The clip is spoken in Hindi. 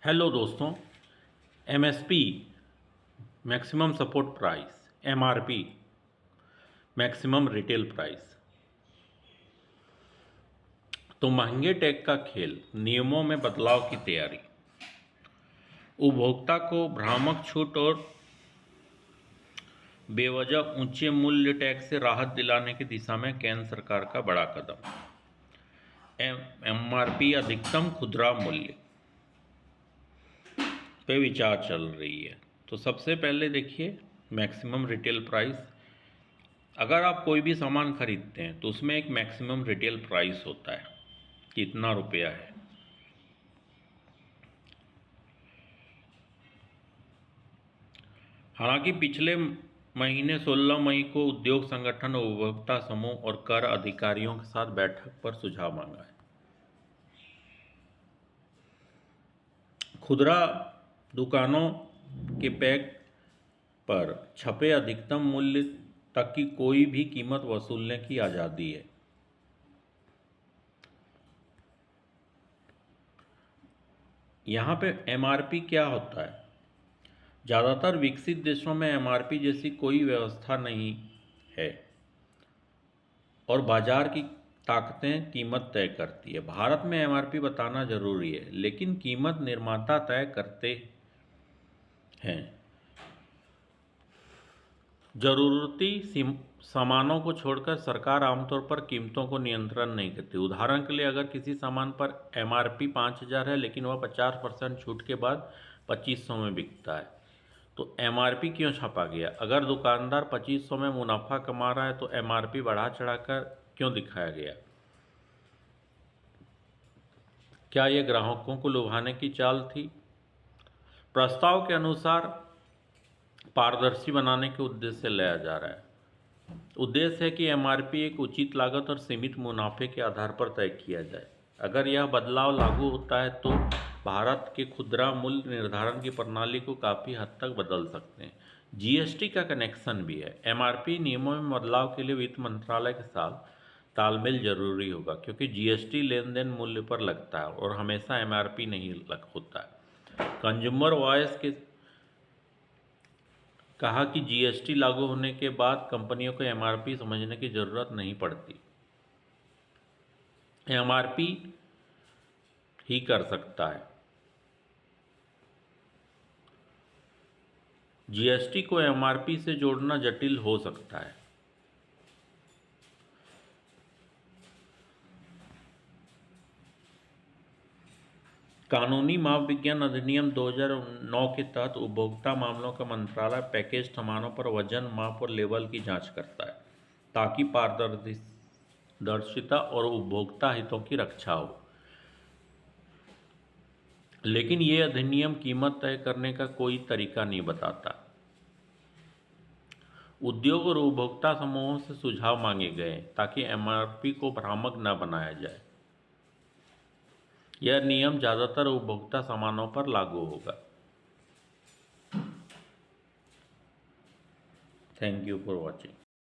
हेलो दोस्तों। MSP maximum support price, MRP maximum retail price. तो महंगे टैग का खेल, नियमों में बदलाव की तैयारी। उपभोक्ता को भ्रामक छूट और बेवजह ऊंचे मूल्य टैग से राहत दिलाने की दिशा में केंद्र सरकार का बड़ा कदम। एमआरपी अधिकतम खुदरा मूल्य पे विचार चल रही है। तो सबसे पहले देखिए मैक्सिमम रिटेल प्राइस। अगर आप कोई भी सामान खरीदते हैं तो उसमें एक मैक्सिमम रिटेल प्राइस होता है, कितना रुपया है। हालांकि पिछले महीने 16 मई को उद्योग संगठन, उपभोक्ता समूह और कर अधिकारियों के साथ बैठक पर सुझाव मांगा है। खुदरा दुकानों के पैक पर छपे अधिकतम मूल्य तक की कोई भी कीमत वसूलने की आज़ादी है। यहाँ पे एमआरपी क्या होता है? ज़्यादातर विकसित देशों में एमआरपी जैसी कोई व्यवस्था नहीं है और बाजार की ताकतें कीमत तय करती है। भारत में एमआरपी बताना जरूरी है, लेकिन कीमत निर्माता तय करते हैं। जरूरती सामानों को छोड़कर सरकार आमतौर पर कीमतों को नियंत्रण नहीं करती। उदाहरण के लिए, अगर किसी सामान पर एमआरपी 5,000 है लेकिन वह 50% छूट के बाद 2,500 में बिकता है, तो एमआरपी क्यों छापा गया? अगर दुकानदार 2,500 में मुनाफा कमा रहा है तो एमआरपी बढ़ा चढ़ाकर क्यों दिखाया गया? क्या यह ग्राहकों को लुभाने की चाल थी? प्रस्ताव के अनुसार पारदर्शी बनाने के उद्देश्य से लाया जा रहा है। उद्देश्य है कि एमआरपी एक उचित लागत और सीमित मुनाफे के आधार पर तय किया जाए। अगर यह बदलाव लागू होता है तो भारत के खुदरा मूल्य निर्धारण की प्रणाली को काफ़ी हद तक बदल सकते हैं। जीएसटी का कनेक्शन भी है। एमआरपी नियमों में बदलाव के लिए वित्त मंत्रालय के साथ तालमेल जरूरी होगा, क्योंकि जीएसटी लेन देन मूल्य पर लगता है और हमेशा एमआरपी नहीं लग होता है। कंज्यूमर वॉइस के कहा कि जीएसटी लागू होने के बाद कंपनियों को एमआरपी समझने की ज़रूरत नहीं पड़ती। एमआरपी ही कर सकता है। जीएसटी को एमआरपी से जोड़ना जटिल हो सकता है। कानूनी माप विज्ञान अधिनियम 2009 के तहत उपभोक्ता मामलों का मंत्रालय पैकेज सामानों पर वजन, माप और लेबल की जांच करता है, ताकि पारदर्शिता और उपभोक्ता हितों की रक्षा हो। लेकिन ये अधिनियम कीमत तय करने का कोई तरीका नहीं बताता। उद्योग और उपभोक्ता समूहों से सुझाव मांगे गए ताकि एमआरपी को भ्रामक न बनाया जाए। यह नियम ज़्यादातर उपभोक्ता सामानों पर लागू होगा। Thank you for watching.